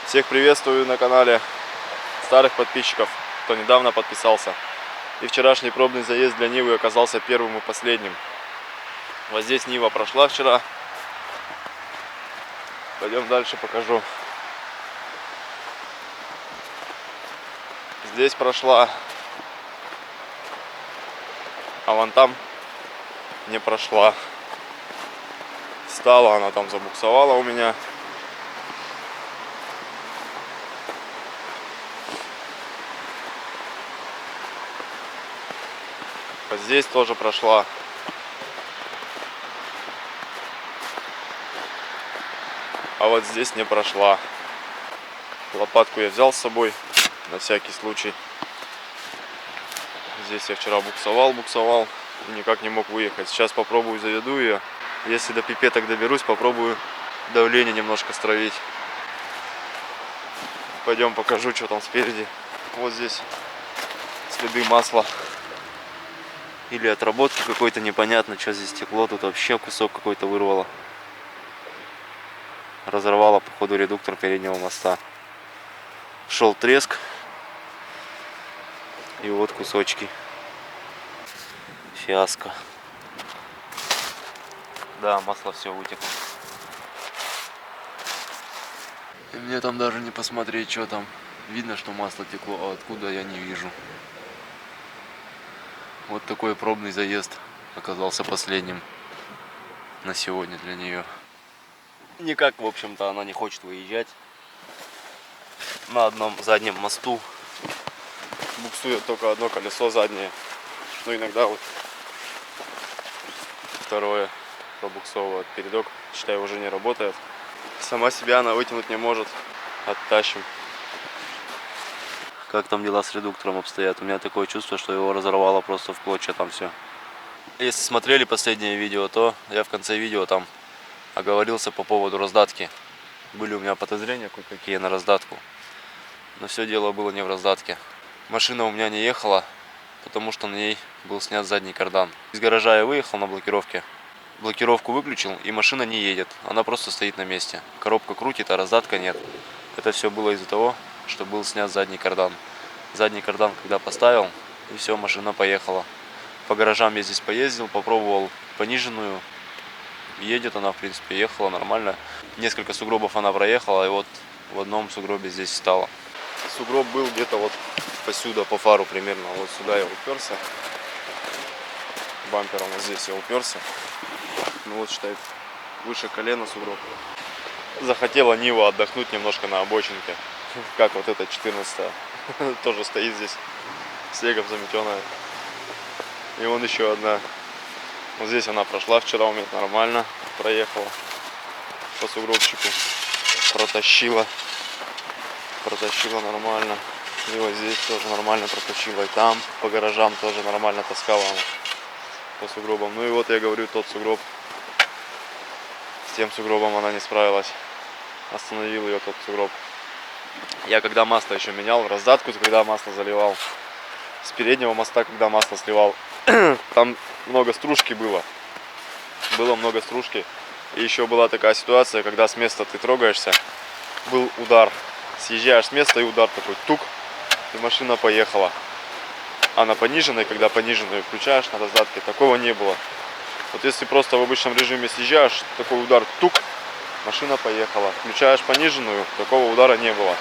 Всех приветствую на канале, старых подписчиков, кто недавно подписался. И вчерашний пробный заезд для Нивы оказался первым и последним. Вот здесь Нива прошла вчера. Пойдем дальше, покажу. Здесь прошла, а вон там не прошла. Стала она там, забуксовала у меня. Вот здесь тоже прошла. А вот здесь не прошла. Лопатку я взял с собой на всякий случай. Здесь я вчера буксовал и никак не мог выехать. Сейчас попробую, заведу ее. Если до пипеток доберусь, попробую давление немножко стравить. Пойдем покажу, что там спереди. Вот здесь следы масла. Или отработки какой-то, непонятно, что здесь текло. Тут вообще кусок какой-то вырвало. Разорвало, походу, редуктор переднего моста. Шел треск. И вот кусочки. Фиаско. Да, масло все вытекло. И мне там даже не посмотреть, что там. Видно, что масло текло, а откуда я не вижу. Вот такой пробный заезд оказался последним на сегодня для нее. Никак, в общем-то, она не хочет выезжать. На одном заднем мосту буксует только одно колесо заднее. Ну, иногда вот второе пробуксовывает. Передок, считай, уже не работает. Сама себя она вытянуть не может. Оттащим. Как там дела с редуктором обстоят? У меня такое чувство, что его разорвало просто в клочья там все. Если смотрели последнее видео, то я в конце видео там оговорился по поводу раздатки. Были у меня подозрения кое-какие на раздатку. Но все дело было не в раздатке. Машина у меня не ехала, потому что на ней был снят задний кардан. Из гаража я выехал на блокировке. Блокировку выключил, и машина не едет. Она просто стоит на месте. Коробка крутит, а раздатка нет. Это все было из-за того, что был снят задний кардан. Задний кардан когда поставил, и все, машина поехала. По гаражам я здесь поездил, попробовал пониженную. Едет она, в принципе, ехала нормально. Несколько сугробов она проехала, и вот в одном сугробе здесь стала. Сугроб был где-то вот посюда, по фару примерно. Вот сюда я уперся. Бампером вот здесь я уперся. Ну вот, считай, выше колена сугроб. Захотела Нива отдохнуть немножко на обочинке. Как вот эта 14-я. Тоже стоит здесь. Снегом заметенная. И вон еще одна. Вот здесь она прошла вчера у меня нормально. Проехала по сугробчику. Протащила. Протащила нормально. И вот здесь тоже нормально протащила. И там по гаражам тоже нормально таскала она по сугробам. Ну и вот я говорю, тот сугроб. С тем сугробом она не справилась. Остановил ее тот сугроб. Я когда масло еще менял, раздатку, когда масло заливал, с переднего моста, когда масло сливал, там много стружки было. Было много стружки. И еще была такая ситуация, когда с места ты трогаешься, был удар. Съезжаешь с места и удар такой, тук, и машина поехала. А на пониженной, когда пониженную включаешь на раздатке, такого не было. Вот если просто в обычном режиме съезжаешь, такой удар, тук, машина поехала. Включаешь пониженную, такого удара не было.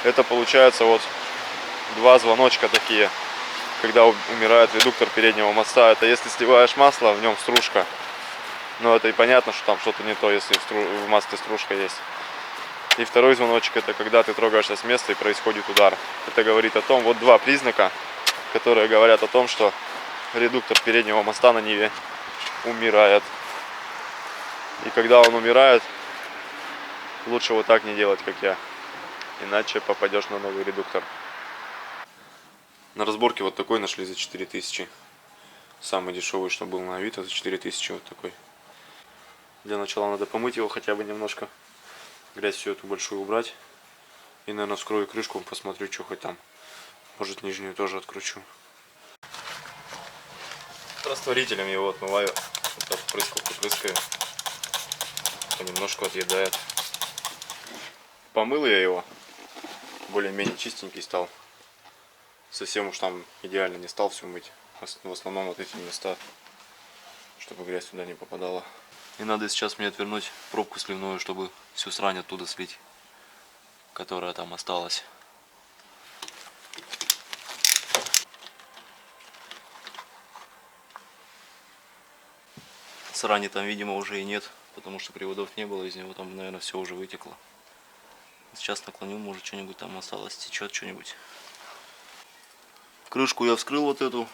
Это получается вот два звоночка такие, когда умирает редуктор переднего моста. Это если сливаешь масло, в нем стружка. Но это и понятно, что там что-то не то, если в масле стружка есть. И второй звоночек, это когда ты трогаешься с места и происходит удар. Это говорит о том, вот два признака, которые говорят о том, что редуктор переднего моста на Ниве умирает. И когда он умирает, лучше вот так не делать, как я. Иначе попадешь на новый редуктор. На разборке вот такой нашли за 4000. Самый дешевый, что был на Авито, за 4000 вот такой. Для начала надо помыть его хотя бы немножко. Грязь всю эту большую убрать. И, наверное, вскрою крышку, посмотрю, что хоть там. Может, нижнюю тоже откручу. Растворителем его отмываю. Вот так прыскаю. Понемножку отъедает. помыл я его. Более-менее чистенький стал. Совсем уж там идеально не стал все мыть. В основном вот эти места, чтобы грязь туда не попадала. И надо сейчас мне отвернуть пробку сливную, чтобы всю срань оттуда слить, которая там осталась. Срани там, видимо, уже и нет, потому что приводов не было, из него там, наверное, все уже вытекло. Сейчас наклоню, может, что-нибудь там осталось, течет что-нибудь. Крышку я вскрыл вот эту.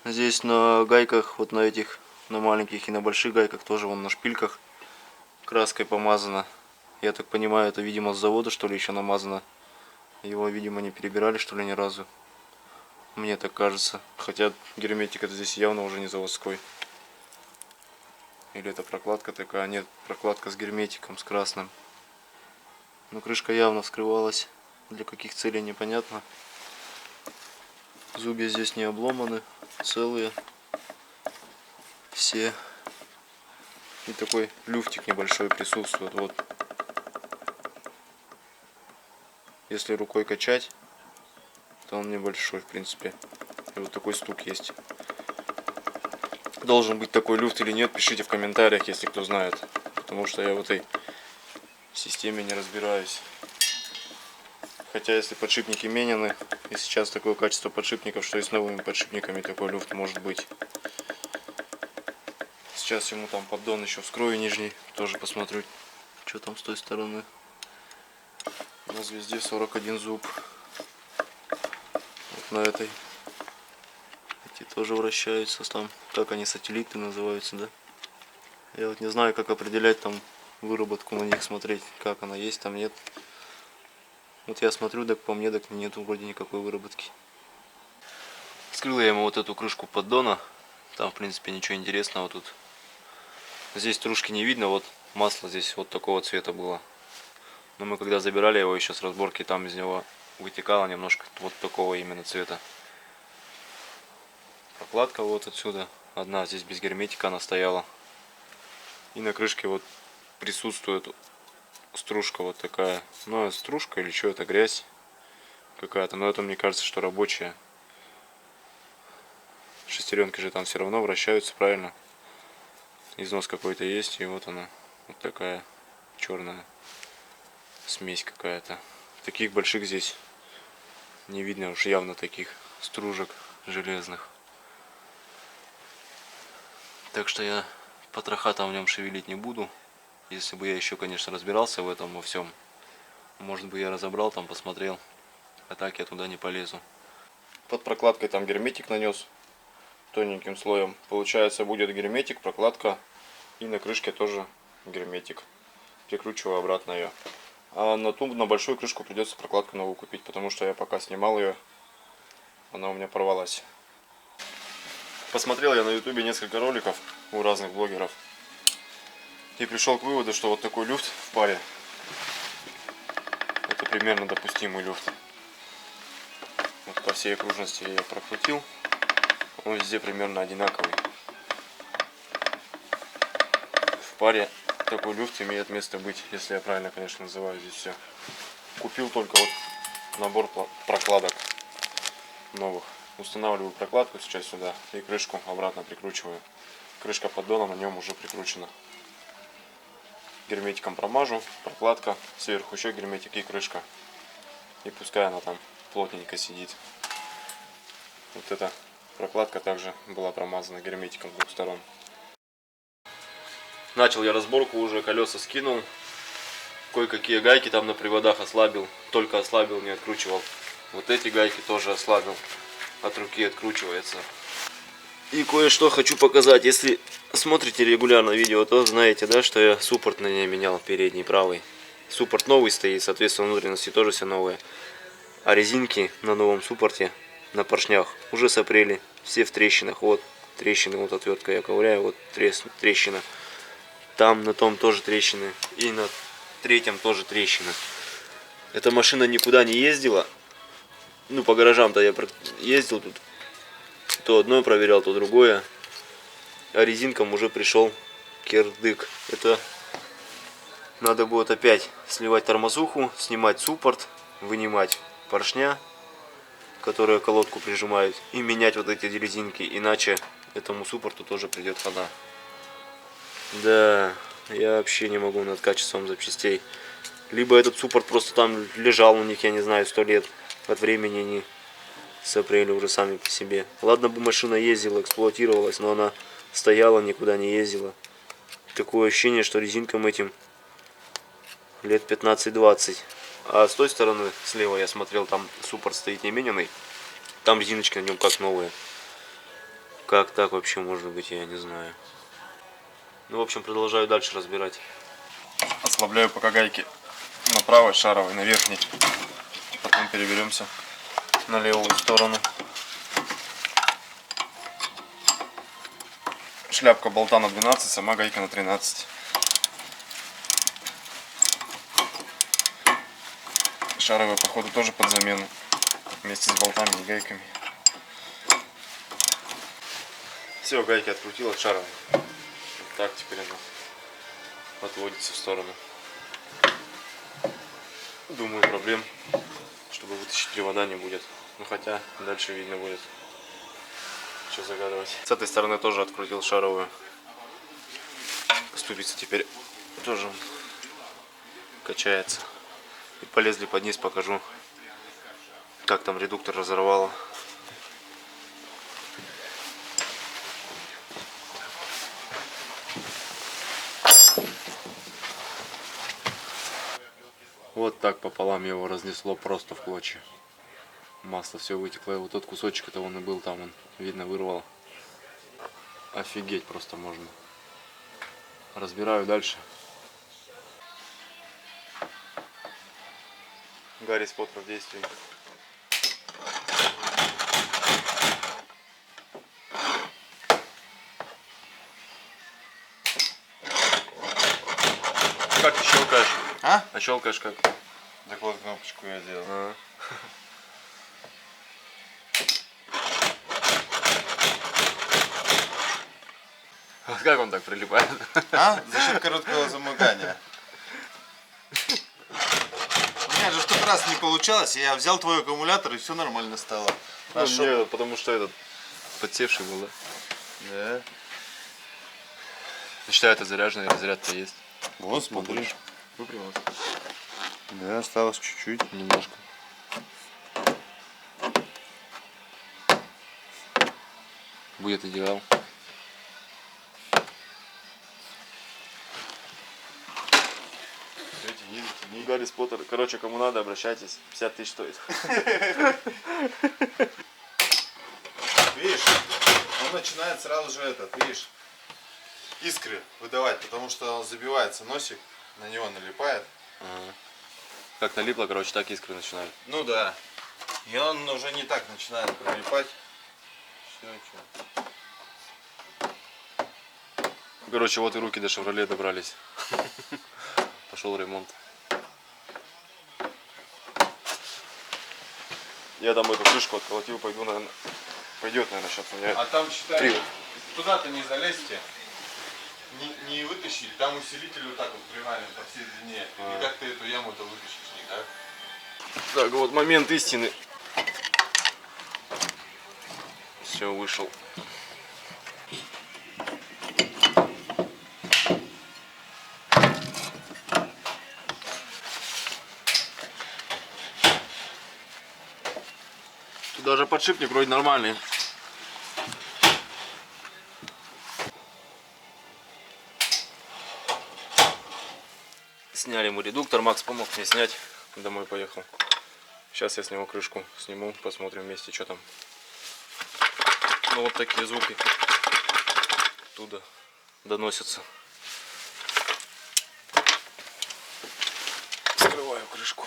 Здесь на гайках, вот на этих, на маленьких и на больших гайках, тоже вон на шпильках краской помазано. Я так понимаю, это, видимо, с завода, что ли, еще намазано. Его, видимо, не перебирали, что ли, ни разу. Мне так кажется. Хотя герметик это здесь явно уже не заводской. Или это прокладка такая? Нет, прокладка с герметиком, с красным. Но крышка явно вскрывалась. Для каких целей непонятно. Зубья здесь не обломаны, целые. Все. И такой люфтик небольшой присутствует. Вот. Если рукой качать, то он небольшой, в принципе. И вот такой стук есть. Должен быть такой люфт или нет, пишите в комментариях, если кто знает. Потому что я в этой системе не разбираюсь. Хотя если подшипники менены, и сейчас такое качество подшипников, что и с новыми подшипниками такой люфт может быть. Сейчас ему там поддон еще вскрою нижний, тоже посмотрю, что там с той стороны. На звезде 41 зуб. Вот на этой. Эти тоже вращаются там, как они, сателлиты называются, да? Я вот не знаю, как определять там выработку на них, смотреть, как она есть, там нет. Вот я смотрю, так по мне, так нету вроде никакой выработки. Вскрыл я ему вот эту крышку поддона. Там, в принципе, ничего интересного тут. Здесь стружки не видно, вот масло здесь вот такого цвета было. Но мы когда забирали его еще с разборки, там из него вытекало немножко вот такого именно цвета. Прокладка вот отсюда. Одна здесь без герметика она стояла. И на крышке вот присутствует стружка вот такая. Ну, стружка или что, это грязь какая-то. Но это, мне кажется, что рабочая. Шестеренки же там все равно вращаются, правильно? Износ какой-то есть, и вот она. Вот такая черная смесь какая-то. Таких больших здесь не видно уж явно, таких стружек железных. Так что я потроха там в нем шевелить не буду. Если бы я еще, конечно, разбирался в этом во всем, может бы я разобрал там, посмотрел. А так я туда не полезу. Под прокладкой там герметик нанес тоненьким слоем. Получается, будет герметик, прокладка, и на крышке тоже герметик. Прикручиваю обратно ее. А на большую крышку придется прокладку новую купить, потому что я пока снимал ее, она у меня порвалась. Посмотрел я на ютубе несколько роликов у разных блогеров и пришел к выводу, что вот такой люфт в паре — это примерно допустимый люфт. Вот по всей окружности я ее прокрутил, он везде примерно одинаковый. В паре такой люфт имеет место быть, если я правильно, конечно, называю здесь все. Купил только вот набор прокладок новых. Устанавливаю прокладку сейчас сюда и крышку обратно прикручиваю. Крышка поддона на нем уже прикручена. Герметиком промажу, прокладка, сверху еще герметик и крышка. И пускай она там плотненько сидит. Вот эта прокладка также была промазана герметиком с двух сторон. Начал я разборку, уже колеса скинул. Кое-какие гайки там на приводах ослабил. Только ослабил, не откручивал. Вот эти гайки тоже ослабил. От руки откручивается. И кое-что хочу показать. Если смотрите регулярно видео, то знаете, да, что я суппорт на ней менял, передний правый. Суппорт новый стоит, соответственно, внутренности тоже все новые. А резинки на новом суппорте, на поршнях, уже сопрели. Все в трещинах. Вот трещины, вот отвертка я ковыряю, вот трещина. Там на том тоже трещины. И на третьем тоже трещина. Эта машина никуда не ездила. Ну, по гаражам-то я ездил тут. То одно проверял, то другое. А резинкам уже пришел кирдык. Это Надо будет опять сливать тормозуху, снимать суппорт, вынимать поршня, которые колодку прижимают, и менять вот эти резинки, иначе этому суппорту тоже придет хана. Да, я вообще не могу над качеством запчастей. Либо этот суппорт просто там лежал у них, я не знаю, 100 лет. От времени они сопрели уже сами по себе. Ладно бы машина ездила, эксплуатировалась, но она стояла, никуда не ездила. Такое ощущение, что резинкам этим лет 15-20. А с той стороны, слева я смотрел, там суппорт стоит не мененный. Там резиночки на нем как новые. Как так вообще может быть, я не знаю. Ну, в общем, продолжаю дальше разбирать. Ослабляю пока гайки на правой шаровой, на верхней. Потом переберемся на левую сторону. Шляпка болта на 12, сама гайка на 13. Шаровые, походу, тоже под замену. Вместе с болтами и гайками. Все, гайки открутил от шаровой. Так, теперь она отводится в сторону. Думаю, проблем, чтобы вытащить привода, не будет. Ну, хотя дальше видно будет. Что загадывать. С этой стороны тоже открутил шаровую. Ступица теперь тоже качается. И полезли под низ, покажу, как там редуктор разорвало. Вот так пополам его разнесло просто в клочья. Масло все вытекло. И вот тот кусочек, это он и был там, он, видно, вырвал. Офигеть просто можно. Разбираю дальше. Гарри Поттер в действии. Как ты щелкаешь? А? А щелкаешь как? Так вот кнопочку я делал. Как он так прилипает? А? За счет короткого замыкания. У меня же в тот раз не получалось, и я взял твой аккумулятор, и все нормально стало. Ну, мне, потому что этот подсевший был, да? Да. Я считаю, это заряженный, разряд-то есть. Вот, смотри. Выпрямился. Да, осталось чуть-чуть. Немножко. Будет идеал. Гарри Поттер. Короче, кому надо, обращайтесь. 50 тысяч стоит. Видишь, он начинает сразу же видишь, искры выдавать, потому что он забивается носик, на него налипает. Ага. Как налипло, короче, так искры начинают. Ну да. И он уже не так начинает прилипать. Все, Короче, вот и руки до «Шевроле» добрались. Пошел ремонт. Я там эту крышку отколотил, пойду, наверное. Пойдет, наверное, сейчас у меня. А там, считай, Три. туда-то не залезьте, не вытащить, там усилитель вот так вот приварен по всей длине. И как ты эту яму-то вытащишь никак? Так, вот момент истины. Все, вышел. Тут даже подшипник вроде нормальный. Сняли мы редуктор, Макс помог мне снять. Домой поехал. Сейчас я с него крышку сниму, посмотрим вместе, что там. Ну вот такие звуки оттуда доносятся. Скрываю крышку.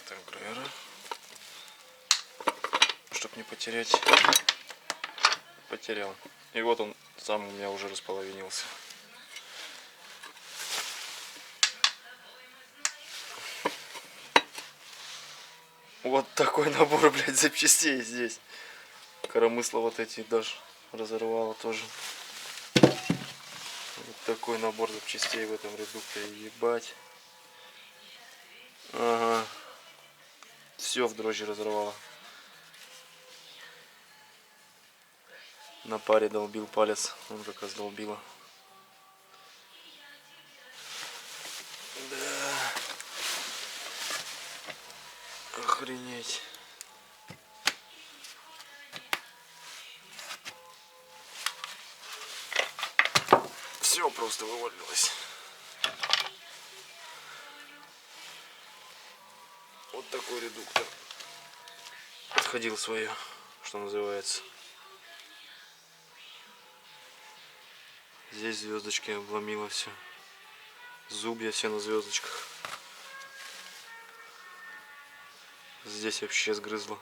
Так, драйвера. Чтоб не потерять. Потерял. И вот он сам у меня уже располовинился. Вот такой набор, блядь, запчастей здесь. Коромысла вот эти даже разорвало тоже. Вот такой набор запчастей в этом редукторе, ебать. Ага. Все в дрожжи разорвало. На паре долбил палец, он как раз долбило. Да. Охренеть. Все просто вывалилось. Вот такой редуктор. Отходил свое, что называется. Здесь звездочки обломило все. Зубья все на звездочках. Здесь вообще сгрызло.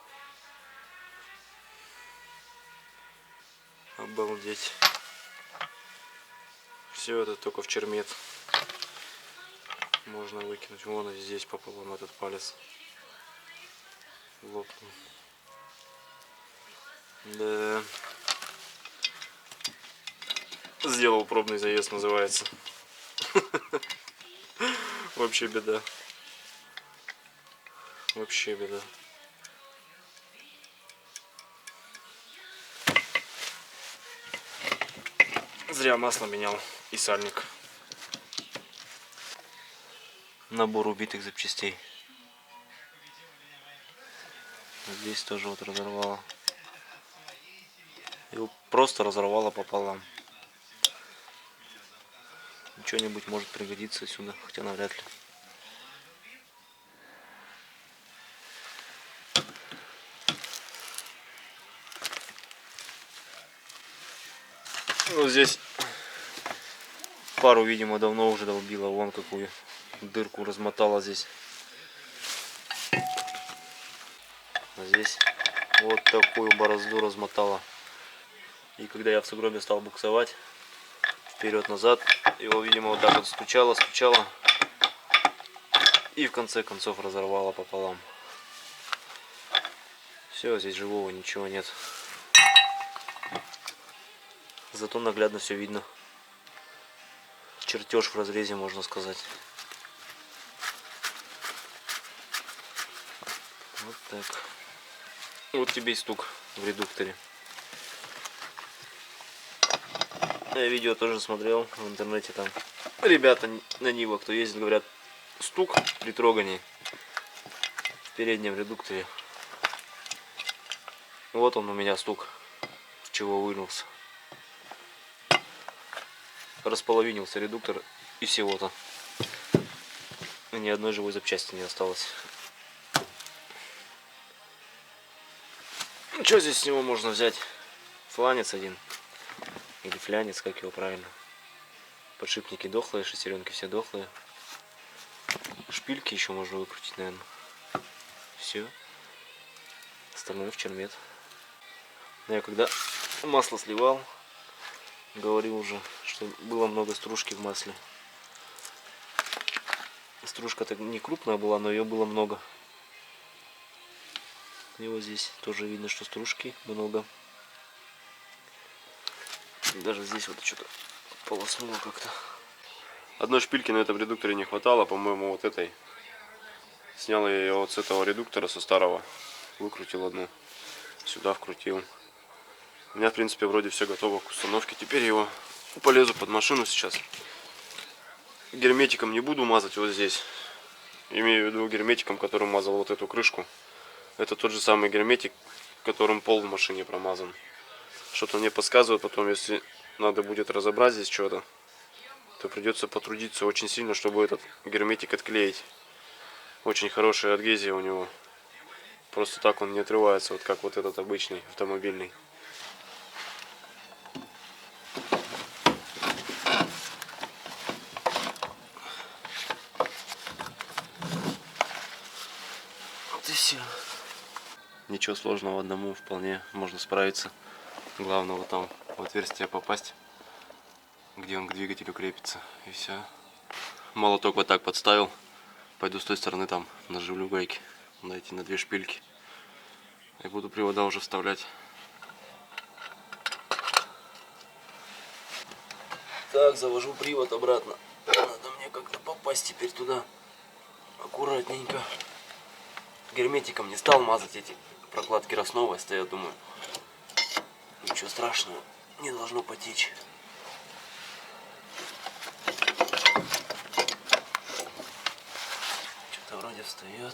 Обалдеть. Все это только в чермет. Можно выкинуть. Вон и здесь пополам этот палец. Лопнул. Да. Сделал пробный заезд, называется. Вообще беда. Вообще беда. Зря масло менял и сальник. Набор убитых запчастей. Здесь тоже вот разорвало. Его просто разорвало пополам. Что-нибудь может пригодиться сюда, хотя навряд ли. Ну здесь пару, видимо, давно уже долбила. Вон какую дырку размотала здесь. А здесь вот такую борозду размотала. И когда я в сугробе стал буксовать вперед-назад, его, видимо, вот так вот стучало. И в конце концов разорвало пополам. Все, здесь живого ничего нет. Зато наглядно все видно. Чертеж в разрезе, можно сказать. Вот так. Вот тебе и стук в редукторе. Я видео тоже смотрел в интернете, там ребята на Нивах, кто ездит, говорят, стук при трогании в переднем редукторе. Вот он у меня стук, в чего вылился. Располовинился редуктор и всего-то. Ни одной живой запчасти не осталось. Что здесь с него можно взять? Фланец один. Или флянец, как его правильно. Подшипники дохлые, шестеренки все дохлые. Шпильки еще можно выкрутить, наверное. Все. Остальное в чермет. Я когда масло сливал, говорил уже, что было много стружки в масле. Стружка-то не крупная была, но ее было много. И вот здесь тоже видно, что стружки много. Даже здесь вот что-то полоснуло как-то. Одной шпильки на этом редукторе не хватало, по-моему, вот этой. Снял я ее вот с этого редуктора, со старого. Выкрутил одну. Сюда вкрутил. У меня, в принципе, вроде все готово к установке. Теперь его полезу под машину сейчас. Герметиком не буду мазать вот здесь. Имею в виду герметиком, которым мазал вот эту крышку. Это тот же самый герметик, которым пол в машине промазан. Что-то мне подсказывает потом, если надо будет разобрать здесь что-то, то придется потрудиться очень сильно, чтобы этот герметик отклеить. Очень хорошая адгезия у него. Просто так он не отрывается, вот как вот этот обычный автомобильный. Вот и все. Ничего сложного, одному вполне можно справиться. Главное вот там в отверстие попасть, где он к двигателю крепится, и все. Молоток вот так подставил. Пойду с той стороны, там наживлю гайки. на эти, на две шпильки. И буду привода уже вставлять. Так, завожу привод обратно. Надо мне как-то попасть теперь туда. Аккуратненько. Герметиком не стал мазать, эти прокладки раз новые стоят, думаю. Ничего страшного, не должно потечь. Что-то вроде встает.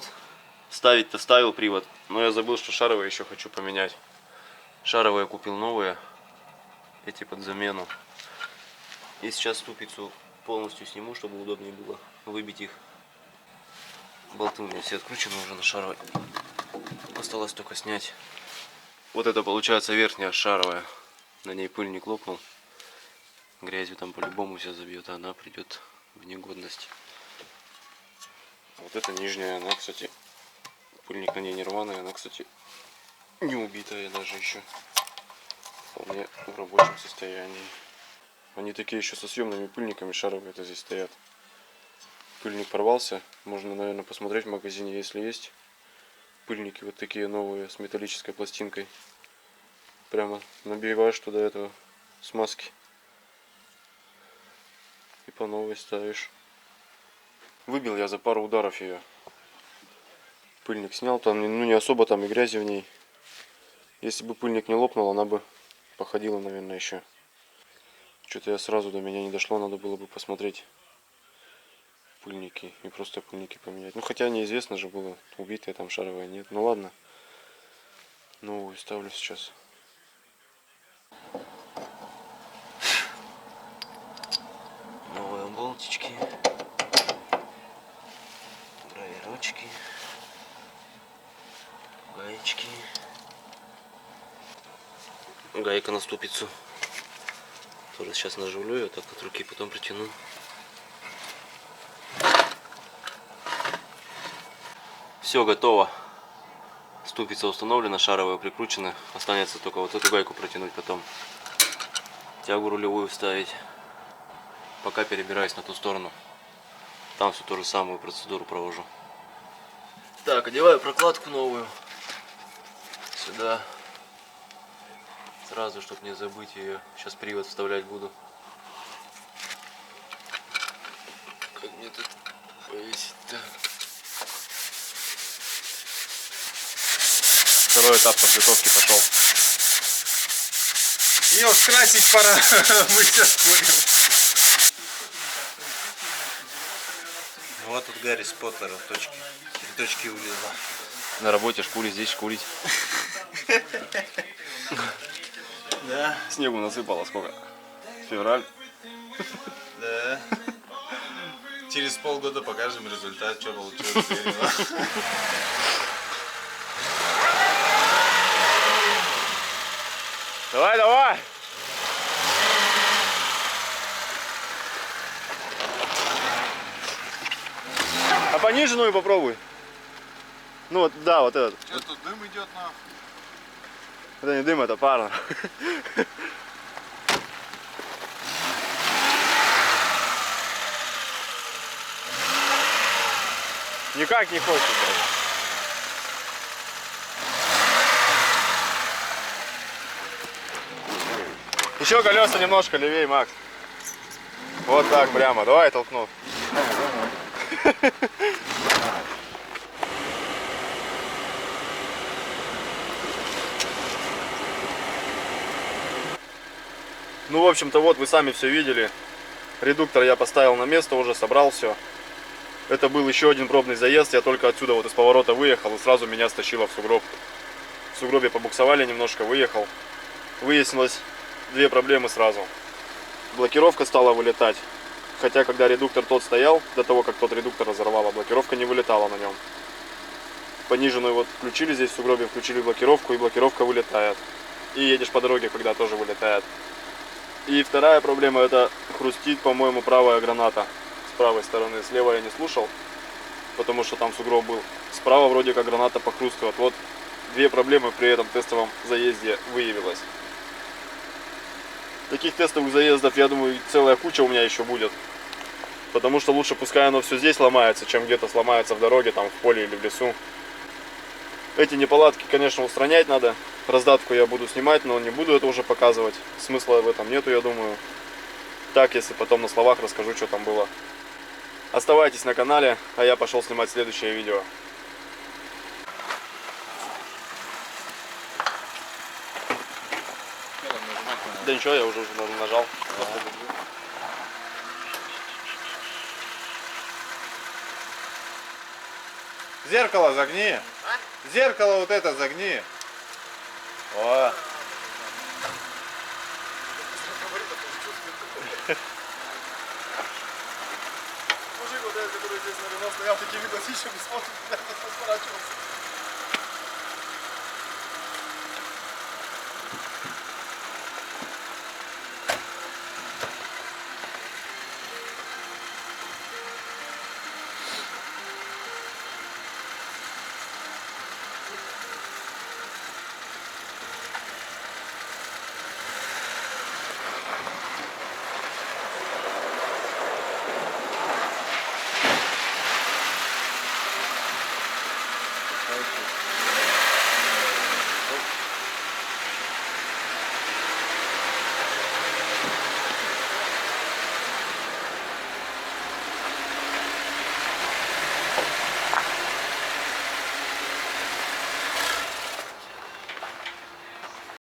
Ставить-то ставил привод, но я забыл, что шаровые еще хочу поменять. Шаровые купил новые, эти под замену. И сейчас ступицу полностью сниму, чтобы удобнее было выбить их. Болты у меня все откручены уже на шаровой. Осталось только снять. Вот это получается верхняя шаровая. На ней пыльник лопнул. Грязью там по-любому все забьет, а она придет в негодность. Вот эта нижняя, она, кстати, пыльник на ней не рваный, она, кстати, не убитая даже еще. Вполне в рабочем состоянии. Они такие еще со съемными пыльниками шаровые это здесь стоят. Пыльник порвался. Можно, наверное, посмотреть в магазине, если есть. Пыльники вот такие новые с металлической пластинкой. Прямо набиваешь туда этого смазки. И по новой ставишь. Выбил я за пару ударов ее. Пыльник снял. Там ну, не особо там и грязи в ней. Если бы пыльник не лопнул, она бы походила, наверное, еще. Что-то я сразу до меня не дошло. Надо было бы посмотреть пыльники и просто пыльники поменять. Ну хотя неизвестно же было, убитая там шаровая нет. Ну ладно. Новую ставлю сейчас. Новые болтички. Драйверочки. Гаечки. Гайка на ступицу. Тоже сейчас наживлю ее, так от руки потом притяну. Все готово. Ступица установлена, шаровые прикручены. Останется только вот эту гайку протянуть потом. Тягу рулевую вставить. Пока перебираюсь на ту сторону. Там всю ту же самую процедуру провожу. Так, одеваю прокладку новую. Сюда. Сразу, чтобы не забыть ее. Сейчас привод вставлять буду. Как мне тут повесить-то? Второй этап подготовки пошел. Ее красить пора, мы все спорим. Вот тут Гарри с Поттера в точке. Три точки улезла. На работе шкурить, здесь шкурить. Да. Снегу насыпало сколько? Февраль. Да. Через полгода покажем результат, что получилось. Давай, давай! А пониженную попробуй. Ну вот, да, вот этот. Что тут дым идет нахуй? Это не дым, это пара. Никак не хочет. Еще колеса немножко левее, Макс. Вот так прямо. Давай толкну. Ну, в общем-то, вот вы сами все видели. Редуктор я поставил на место, уже собрал все. Это был еще один пробный заезд. Я только отсюда вот из поворота выехал, и сразу меня стащило в сугроб. В сугробе побуксовали немножко, выехал. Выяснилось две проблемы сразу. Блокировка стала вылетать. Хотя, когда редуктор тот стоял, до того, как тот редуктор разорвало, блокировка не вылетала на нем. Пониженную вот включили здесь в сугробе, включили блокировку, и блокировка вылетает. И едешь по дороге, когда тоже вылетает. И вторая проблема, это хрустит, по-моему, правая граната с правой стороны. Слева я не слушал, потому что там сугроб был. Справа вроде как граната похрустывает. Вот две проблемы при этом тестовом заезде выявилось. Таких тестовых заездов, я думаю, целая куча у меня еще будет. Потому что лучше пускай оно все здесь ломается, чем где-то сломается в дороге, там в поле или в лесу. Эти неполадки, конечно, устранять надо. Раздатку я буду снимать, но не буду это уже показывать. Смысла в этом нету, я думаю. Так, если потом на словах расскажу, что там было. Оставайтесь на канале, а я пошел снимать следующее видео. Да ничего, я уже нажал. Зеркало загни. Зеркало вот это загни. О. Мужик вот этот, который здесь на Рено стоял, такими глазищами смотрит, сворачивался.